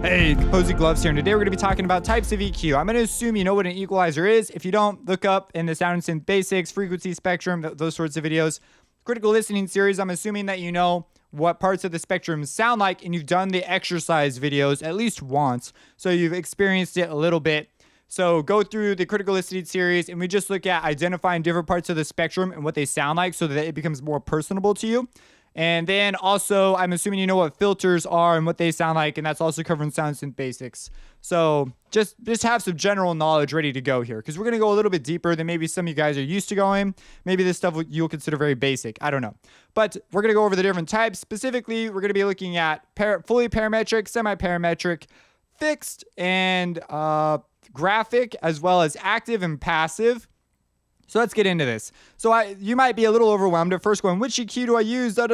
Hey, Composing Gloves here, and today we're going to be talking about types of EQ. I'm going to assume you know what an equalizer is. If you don't, look up in the Sound and Synth Basics, Frequency Spectrum, those sorts of videos. Critical Listening series, I'm assuming that you know what parts of the spectrum sound like, and you've done the exercise videos at least once, so you've experienced it a little bit. So go through the Critical Listening series, and we just look at identifying different parts of the spectrum and what they sound like so that it becomes more personable to you. And then also, I'm assuming you know what filters are and what they sound like, and that's also covering Sound Synth Basics. So just have some general knowledge ready to go here, because we're going to go a little bit deeper than maybe some of you guys are used to going. Maybe this stuff you'll consider very basic. I don't know. But we're going to go over the different types. Specifically, we're going to be looking at fully parametric, semi-parametric, fixed, and graphic, as well as active and passive. So let's get into this. So you might be a little overwhelmed at first going, which EQ do I use? You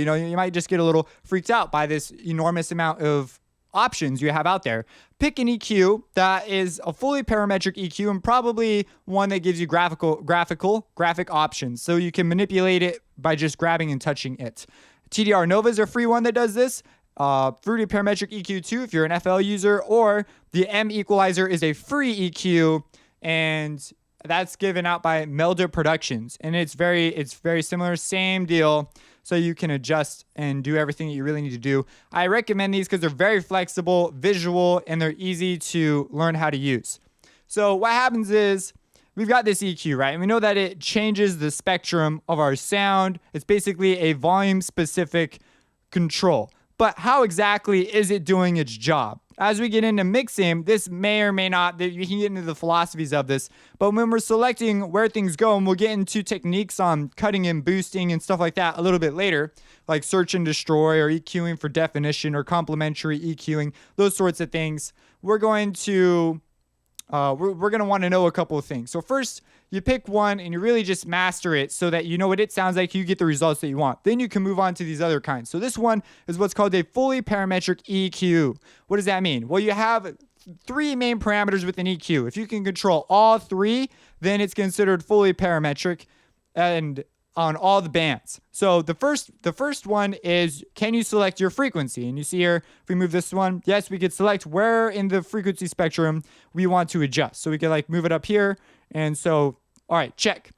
know, you might just get a little freaked out by this enormous amount of options you have out there. Pick an EQ that is a fully parametric EQ and probably one that gives you graphic options. So you can manipulate it by just grabbing and touching it. TDR Nova is a free one that does this. Fruity Parametric EQ 2 if you're an FL user, or the M Equalizer is a free EQ, and that's given out by Melda Productions, and it's very similar, same deal. So you can adjust and do everything that you really need to do. I recommend these because they're very flexible, visual, and they're easy to learn how to use. So what happens is we've got this EQ, right? And we know that it changes the spectrum of our sound. It's basically a volume-specific control. But how exactly is it doing its job? As we get into mixing, this may or may not, you can get into the philosophies of this, but when we're selecting where things go, and we'll get into techniques on cutting and boosting and stuff like that a little bit later, like search and destroy, or EQing for definition, or complementary EQing, those sorts of things, we're going to want to know a couple of things. So first, you pick one and you really just master it so that you know what it sounds like, you get the results that you want. Then you can move on to these other kinds. So this one is what's called a fully parametric EQ. What does that mean? Well, you have three main parameters with an EQ. If you can control all three, then it's considered fully parametric and on all the bands. So the first one is, can you select your frequency? And you see here, if we move this one, yes, we could select where in the frequency spectrum we want to adjust. So we could like move it up here. And so, all right, check.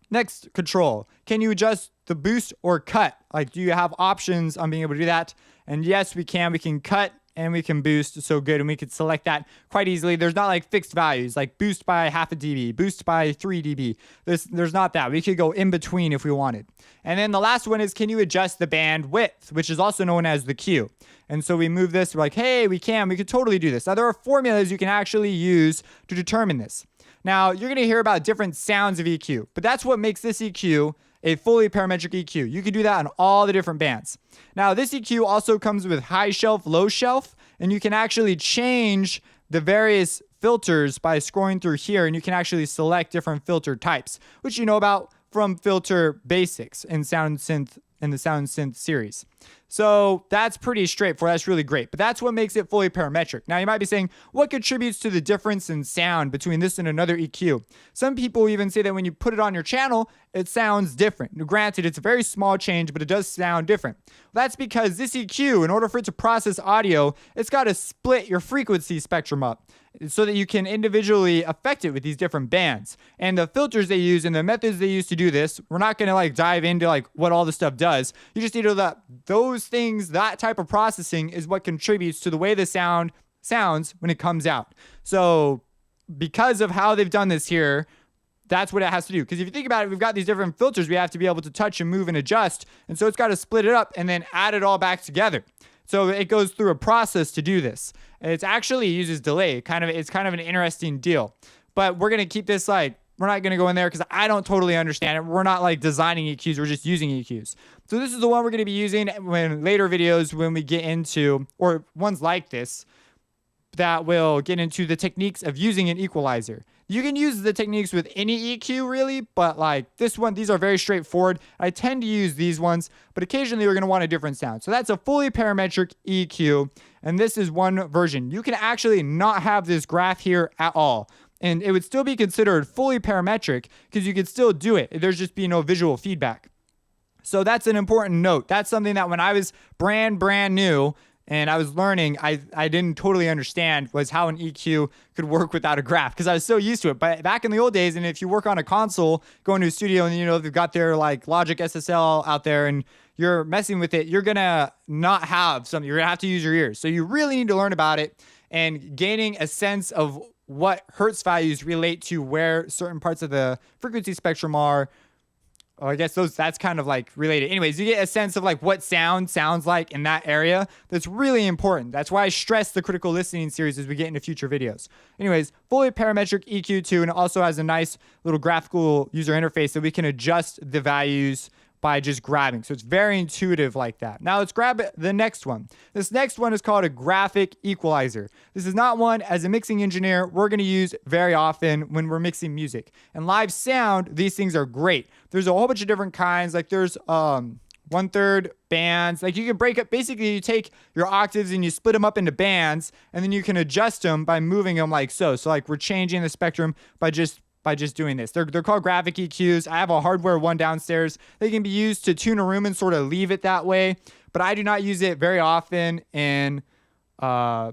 Next control, can you adjust the boost or cut? Like, do you have options on being able to do that? And yes, we can cut and we can boost. So good. And we could select that quite easily. There's not like fixed values, like boost by half a dB, boost by 3 dB. There's not that. We could go in between if we wanted. And then the last one is, can you adjust the band width, which is also known as the Q. And so we move this, we're like, hey, we could totally do this. Now there are formulas you can actually use to determine this. Now you're going to hear about different sounds of EQ, but that's what makes this EQ a fully parametric EQ. You can do that on all the different bands. Now, this EQ also comes with high shelf, low shelf, and you can actually change the various filters by scrolling through here, and you can actually select different filter types, which you know about from Filter Basics in Sound Synth in the Sound Synth series. So that's pretty straightforward. That's really great. But that's what makes it fully parametric. Now you might be saying, what contributes to the difference in sound between this and another EQ? Some people even say that when you put it on your channel, it sounds different. Now, granted, it's a very small change, but it does sound different. Well, that's because this EQ, in order for it to process audio, it's got to split your frequency spectrum up so that you can individually affect it with these different bands. And the filters they use and the methods they use to do this, we're not going to like dive into like what all this stuff does. You just need to know that those things, that type of processing is what contributes to the way the sound sounds when it comes out. So because of how they've done this here, that's what it has to do. Because if you think about it, we've got these different filters we have to be able to touch and move and adjust. And so it's got to split it up and then add it all back together. So it goes through a process to do this. And it actually uses delay. It's kind of an interesting deal. But we're going to keep this like, we're not going to go in there because I don't totally understand it. We're not like designing EQs. We're just using EQs. So this is the one we're going to be using when later videos when we get into, or ones like this, that will get into the techniques of using an equalizer. You can use the techniques with any EQ really, but like this one, these are very straightforward. I tend to use these ones, but occasionally we're going to want a different sound. So that's a fully parametric EQ, and this is one version. You can actually not have this graph here at all, and it would still be considered fully parametric because you could still do it. There's just be no visual feedback. So that's an important note. That's something that when I was brand new, and I was learning, I didn't totally understand was how an EQ could work without a graph because I was so used to it. But back in the old days, and if you work on a console, going to a studio and, you know, they've got their like Logic SSL out there and you're messing with it, you're going to not have something. You're going to have to use your ears. So you really need to learn about it and gaining a sense of what hertz values relate to where certain parts of the frequency spectrum are. Oh, I guess that's kind of like related. Anyways, you get a sense of like what sound sounds like in that area. That's really important. That's why I stress the critical listening series as we get into future videos. Anyways, fully parametric EQ too, and it also has a nice little graphical user interface that we can adjust the values by just grabbing. So it's very intuitive like that. Now let's grab the next one. This next one is called a graphic equalizer. This is not one, as a mixing engineer, we're going to use very often when we're mixing music. And live sound, these things are great. There's a whole bunch of different kinds. Like there's 1/3 bands. Like you can break up, basically you take your octaves and you split them up into bands, and then you can adjust them by moving them like so. So like we're changing the spectrum by just doing this. They're called graphic EQs. I have a hardware one downstairs. They can be used to tune a room and sort of leave it that way, but I do not use it very often in I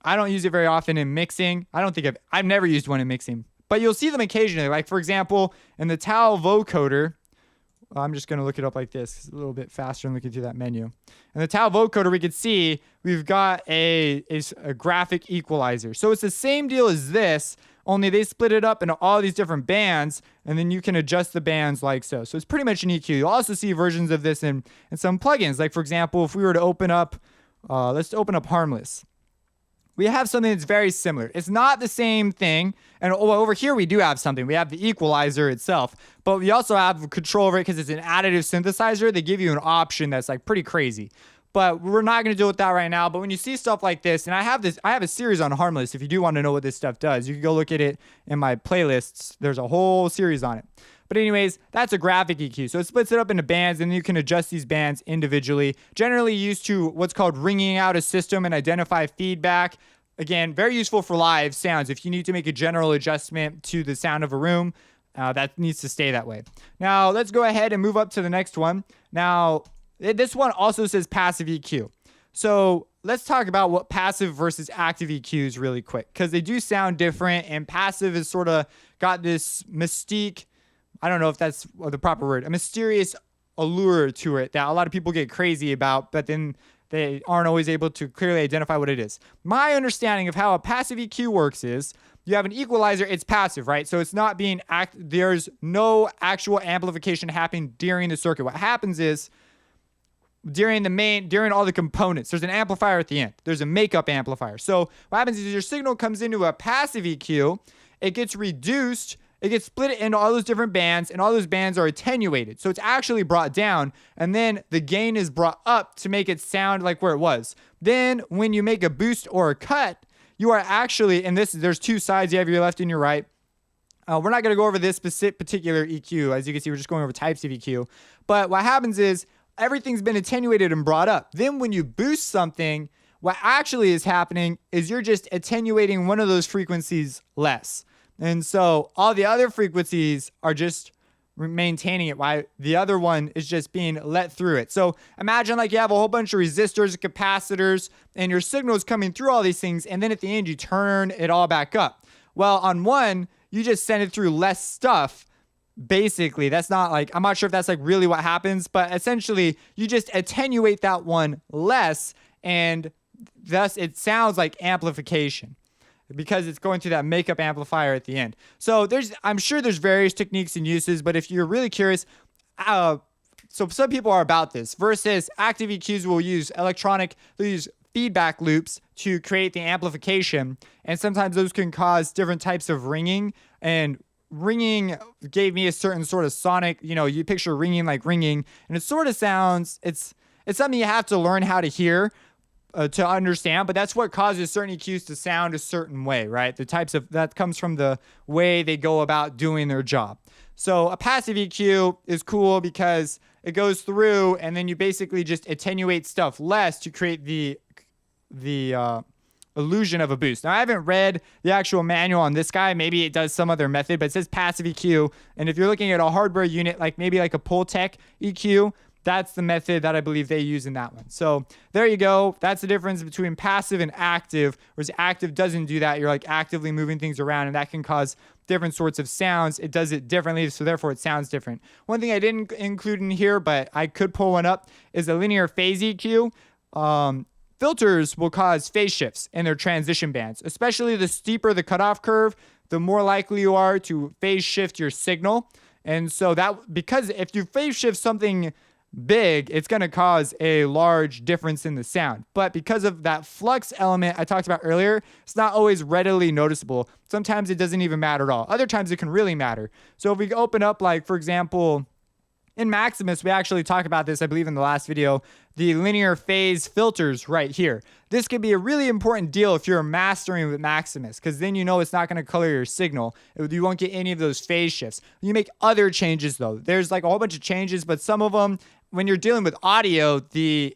don't use it very often in mixing. I've never used one in mixing, but you'll see them occasionally. Like for example, in the Tau vocoder, I'm just going to look it up like this. It's a little bit faster than looking through that menu. In the Tau vocoder, we can see we've got a graphic equalizer. So it's the same deal as this, only they split it up into all these different bands, and then you can adjust the bands like so. So it's pretty much an EQ. You'll also see versions of this in some plugins. Like for example, if we were to open up, let's open up Harmless. We have something that's very similar. It's not the same thing. And over here, we do have something. We have the equalizer itself, but we also have control over it because it's an additive synthesizer. They give you an option that's like pretty crazy, but we're not going to deal with that right now. But when you see stuff like this, and I have a series on Harmless. If you do want to know what this stuff does, you can go look at it in my playlists. There's a whole series on it. But anyways, that's a graphic EQ. So it splits it up into bands, and you can adjust these bands individually. Generally used to what's called ringing out a system and identify feedback. Again, very useful for live sounds. If you need to make a general adjustment to the sound of a room, that needs to stay that way. Now, let's go ahead and move up to the next one. Now, this one also says passive EQ. So let's talk about what passive versus active EQs really quick, because they do sound different, and passive has sort of got this mystique, I don't know if that's the proper word, a mysterious allure to it that a lot of people get crazy about, but then they aren't always able to clearly identify what it is. My understanding of how a passive EQ works is you have an equalizer, it's passive, right? So it's not being there's no actual amplification happening during the circuit. What happens is during all the components, there's an amplifier at the end. There's a makeup amplifier. So what happens is your signal comes into a passive EQ, it gets reduced, it gets split into all those different bands, and all those bands are attenuated. So it's actually brought down, and then the gain is brought up to make it sound like where it was. Then when you make a boost or a cut, you are actually, and there's two sides, you have your left and your right. We're not going to go over this particular EQ. As you can see, we're just going over types of EQ. But what happens is everything's been attenuated and brought up. Then when you boost something, what actually is happening is you're just attenuating one of those frequencies less. And so all the other frequencies are just maintaining it while the other one is just being let through it. So imagine like you have a whole bunch of resistors and capacitors, and your signal is coming through all these things, and then at the end you turn it all back up. Well, on one, you just send it through less stuff. Basically, that's not like, I'm not sure if that's like really what happens, but essentially you just attenuate that one less, and thus it sounds like amplification, because it's going through that makeup amplifier at the end. So I'm sure there's various techniques and uses, but if you're really curious, so some people are about this versus active EQs will use they'll use feedback loops to create the amplification. And sometimes those can cause different types of ringing, and ringing gave me a certain sort of sonic, you picture ringing like ringing, and it sort of sounds, it's something you have to learn how to hear, to understand, but that's what causes certain EQs to sound a certain way, right? That comes from the way they go about doing their job. So a passive EQ is cool because it goes through and then you basically just attenuate stuff less to create the illusion of a boost. Now, I haven't read the actual manual on this guy. Maybe it does some other method, but it says passive EQ. And if you're looking at a hardware unit, like maybe like a Pultec EQ, That's the method that I believe they use in that one. So there you go. That's the difference between passive and active, whereas active doesn't do that. You're like actively moving things around, and that can cause different sorts of sounds. It does it differently, so therefore it sounds different. One thing I didn't include in here, but I could pull one up, is a linear phase EQ. Filters will cause phase shifts in their transition bands, especially the steeper the cutoff curve, the more likely you are to phase shift your signal. And so that, because if you phase shift something big, it's going to cause a large difference in the sound. But because of that flux element I talked about earlier, it's not always readily noticeable. Sometimes it doesn't even matter at all. Other times it can really matter. So if we open up, like, for example, in Maximus, we actually talk about this, I believe, in the last video, the linear phase filters right here. This could be a really important deal if you're mastering with Maximus, because then you know it's not going to color your signal. You won't get any of those phase shifts. You make other changes, though. There's like a whole bunch of changes, but some of them, when you're dealing with audio, they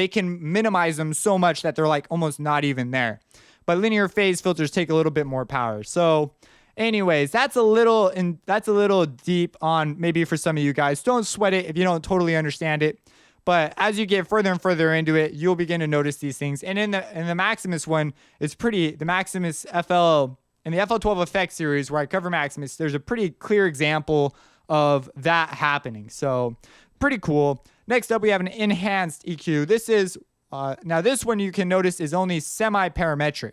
can minimize them so much that they're like almost not even there. But linear phase filters take a little bit more power. So anyways, that's a little deep on maybe for some of you guys. Don't sweat it if you don't totally understand it. But as you get further and further into it, you'll begin to notice these things. And in the Maximus one, the Maximus FL, in the FL12 Effect series where I cover Maximus, there's a pretty clear example of that happening. So pretty cool. Next up, we have an enhanced EQ. This is, now this one you can notice is only semi-parametric.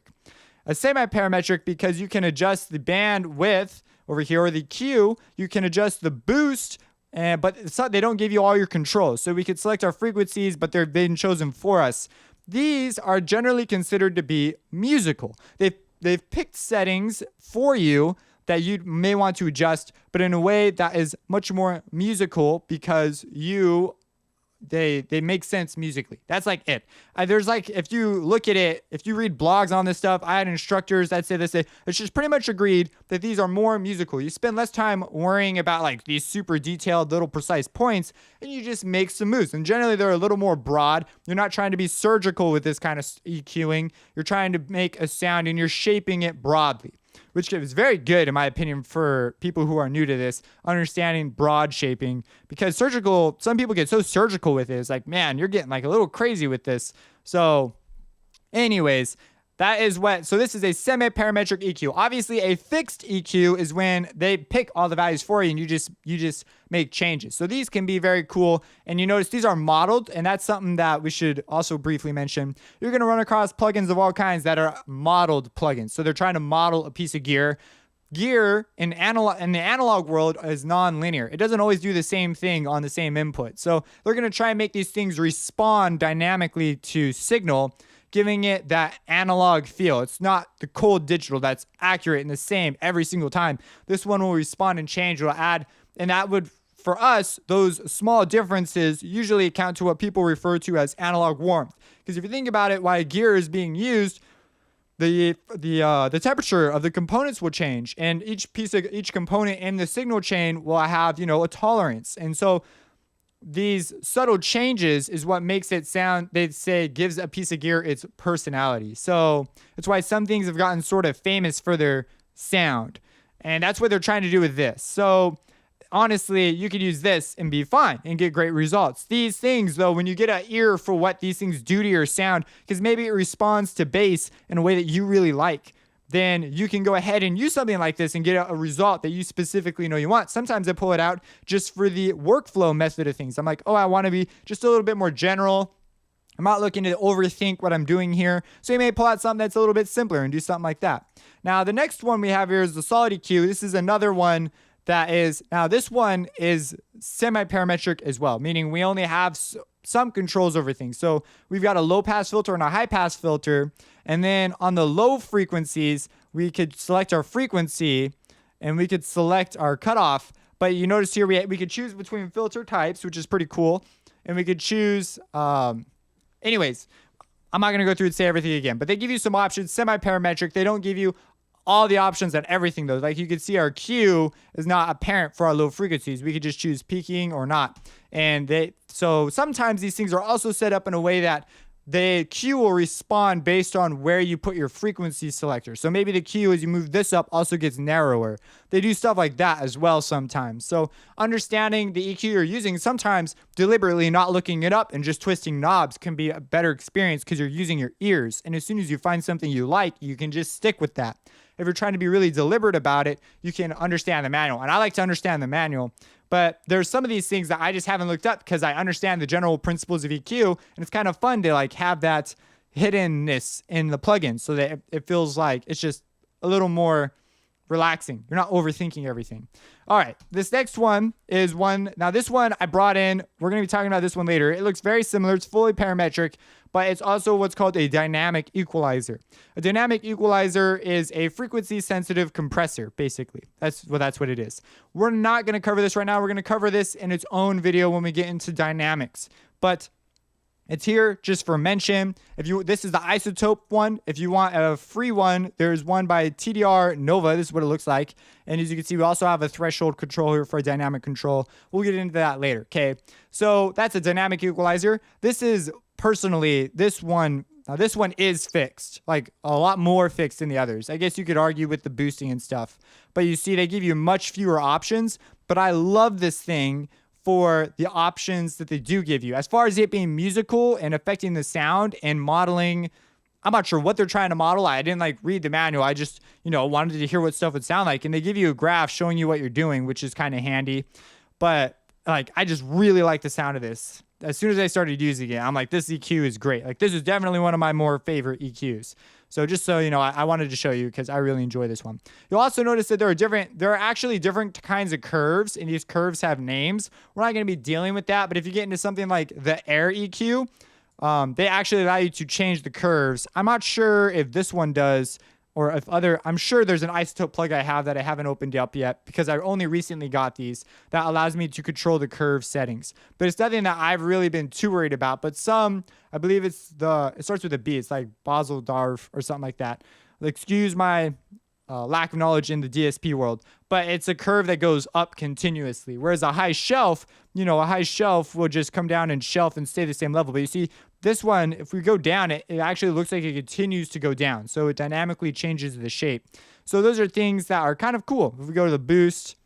A semi-parametric because you can adjust the bandwidth over here, or the Q. You can adjust the boost, but they don't give you all your controls. So we could select our frequencies, but they've been chosen for us. These are generally considered to be musical. They've picked settings for you that you may want to adjust, but in a way that is much more musical because they make sense musically. That's like it. There's like, if you look at it, if you read blogs on this stuff, I had instructors that say this, it's just pretty much agreed that these are more musical. You spend less time worrying about like these super detailed little precise points, and you just make some moves. And generally they're a little more broad. You're not trying to be surgical with this kind of EQing. You're trying to make a sound and you're shaping it broadly, which is very good, in my opinion, for people who are new to this, understanding broad shaping. Because surgical, some people get so surgical with it. It's like, man, you're getting like a little crazy with this. So anyways, that is so this is a semi-parametric EQ. Obviously, a fixed EQ is when they pick all the values for you and you just make changes. So these can be very cool. And you notice these are modeled, and that's something that we should also briefly mention. You're going to run across plugins of all kinds that are modeled plugins. So they're trying to model a piece of gear. Gear in the analog world is non-linear. It doesn't always do the same thing on the same input. So they're going to try and make these things respond dynamically to signal, giving it that analog feel. It's not the cold digital that's accurate and the same every single time. This one will respond and change. It'll add, and that would, for us, those small differences usually account to what people refer to as analog warmth. Because if you think about it, why gear is being used, the temperature of the components will change, and each component in the signal chain will have, a tolerance. And so these subtle changes is what makes it sound, they say, gives a piece of gear its personality. So that's why some things have gotten sort of famous for their sound. And that's what they're trying to do with this. So honestly, you could use this and be fine and get great results. These things, though, when you get an ear for what these things do to your sound, because maybe it responds to bass in a way that you really like, then you can go ahead and use something like this and get a result that you specifically know you want. Sometimes I pull it out just for the workflow method of things. I'm like, I want to be just a little bit more general. I'm not looking to overthink what I'm doing here. So you may pull out something that's a little bit simpler and do something like that. Now, the next one we have here is the solid EQ. This is another one that is, now this one is semi-parametric as well, meaning we only have some controls over things. So we've got a low pass filter and a high pass filter. And then on the low frequencies, we could select our frequency and we could select our cutoff. But you notice here we could choose between filter types, which is pretty cool. And we could choose, anyways, I'm not going to go through and say everything again, but they give you some options, semi-parametric. They don't give you all the options on everything, though. Like you can see our Q is not apparent for our low frequencies. We could just choose peaking or not. And so sometimes these things are also set up in a way that the Q will respond based on where you put your frequency selector. So maybe the Q, as you move this up, also gets narrower. They do stuff like that as well sometimes. So understanding the EQ you're using, sometimes deliberately not looking it up and just twisting knobs can be a better experience because you're using your ears. And as soon as you find something you like, you can just stick with that. If you're trying to be really deliberate about it, you can understand the manual. And I like to understand the manual. But there's some of these things that I just haven't looked up because I understand the general principles of EQ, and it's kind of fun to like have that hiddenness in the plugin so that it feels like it's just a little more relaxing. You're not overthinking everything. All right, this next one is one. Now this one I brought in. We're going to be talking about this one later. It looks very similar. It's fully parametric, but it's also what's called a dynamic equalizer. A dynamic equalizer is a frequency sensitive compressor, basically. That's what it is. We're not going to cover this right now. We're going to cover this in its own video when we get into dynamics. But it's here just for mention. This is the isotope one. If you want a free one, there's one by TDR Nova. This is what it looks like. And as you can see, we also have a threshold control here for dynamic control. We'll get into that later. Okay. So that's a dynamic equalizer. This is personally, this one is fixed, like a lot more fixed than the others. I guess you could argue with the boosting and stuff, but you see, they give you much fewer options. But I love this thing for the options that they do give you. As far as it being musical and affecting the sound and modeling, I'm not sure what they're trying to model. I didn't like read the manual. I just, wanted to hear what stuff would sound like. And they give you a graph showing you what you're doing, which is kind of handy. But like, I just really like the sound of this. As soon as I started using it, I'm like, this EQ is great. Like, this is definitely one of my more favorite EQs. So just so you know, I wanted to show you because I really enjoy this one. You'll also notice that there are actually different kinds of curves, and these curves have names. We're not going to be dealing with that, but if you get into something like the air EQ, they actually allow you to change the curves. I'm not sure if this one does, or if I'm sure there's an isotope plug I have that I haven't opened up yet because I only recently got these that allows me to control the curve settings. But it's nothing that I've really been too worried about. But some, I believe it starts with a B. It's like Baseldorf or something like that. Excuse my lack of knowledge in the DSP world, but it's a curve that goes up continuously. Whereas a high shelf, a high shelf will just come down and shelf and stay the same level. But you see, this one, if we go down, it actually looks like it continues to go down. So it dynamically changes the shape. So those are things that are kind of cool. If we go to the boost,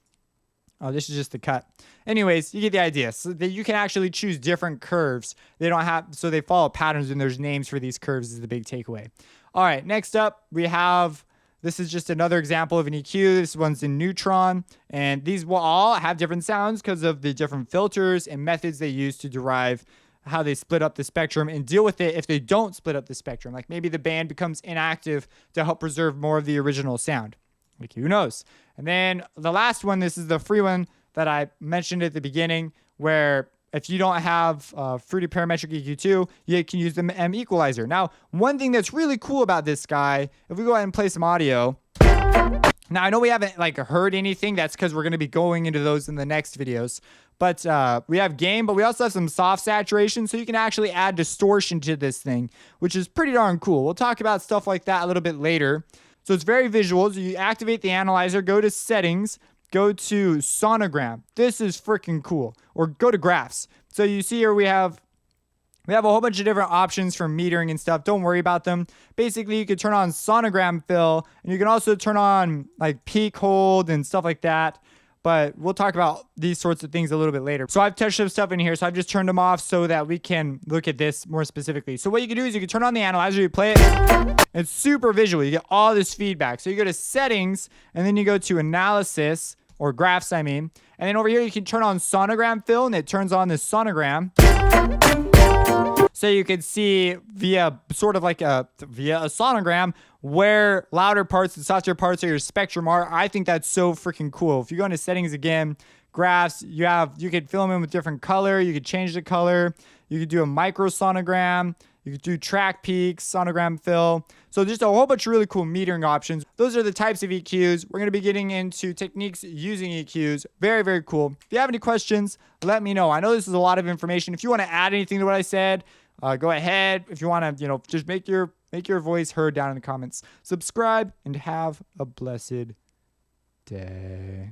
oh, this is just the cut. Anyways, you get the idea. So that you can actually choose different curves. So they follow patterns and there's names for these curves is the big takeaway. All right, next up we have, this is just another example of an EQ. This one's in neutron, and these will all have different sounds because of the different filters and methods they use to derive how they split up the spectrum and deal with it if they don't split up the spectrum. Like maybe the band becomes inactive to help preserve more of the original sound. Like who knows? And then the last one, this is the free one that I mentioned at the beginning, where if you don't have Fruity Parametric EQ2, you can use the M equalizer. Now, one thing that's really cool about this guy, if we go ahead and play some audio. Now, I know we haven't heard anything. That's because we're going to be going into those in the next videos. But we have gain, but we also have some soft saturation, so you can actually add distortion to this thing, which is pretty darn cool. We'll talk about stuff like that a little bit later. So it's very visual. So you activate the analyzer, go to settings, go to sonogram. This is freaking cool. Or go to graphs. So you see here we have a whole bunch of different options for metering and stuff. Don't worry about them. Basically, you can turn on sonogram fill, and you can also turn on like peak hold and stuff like that. But we'll talk about these sorts of things a little bit later. So I've touched some stuff in here, so I've just turned them off so that we can look at this more specifically. So what you can do is you can turn on the analyzer, you play it. It's super visual. You get all this feedback. So you go to settings, and then you go to analysis, or graphs, I mean. And then over here, you can turn on sonogram fill, and it turns on the sonogram. So you can see via a sonogram where louder parts and softer parts of your spectrum are. I think that's so freaking cool. If you go into settings again, graphs, you could fill them in with different color. You could change the color. You could do a micro sonogram. You could do track peaks, sonogram fill. So just a whole bunch of really cool metering options. Those are the types of EQs. We're going to be getting into techniques using EQs. Very, very cool. If you have any questions, let me know. I know this is a lot of information. If you want to add anything to what I said, go ahead. If you want to, just make your voice heard down in the comments. Subscribe and have a blessed day.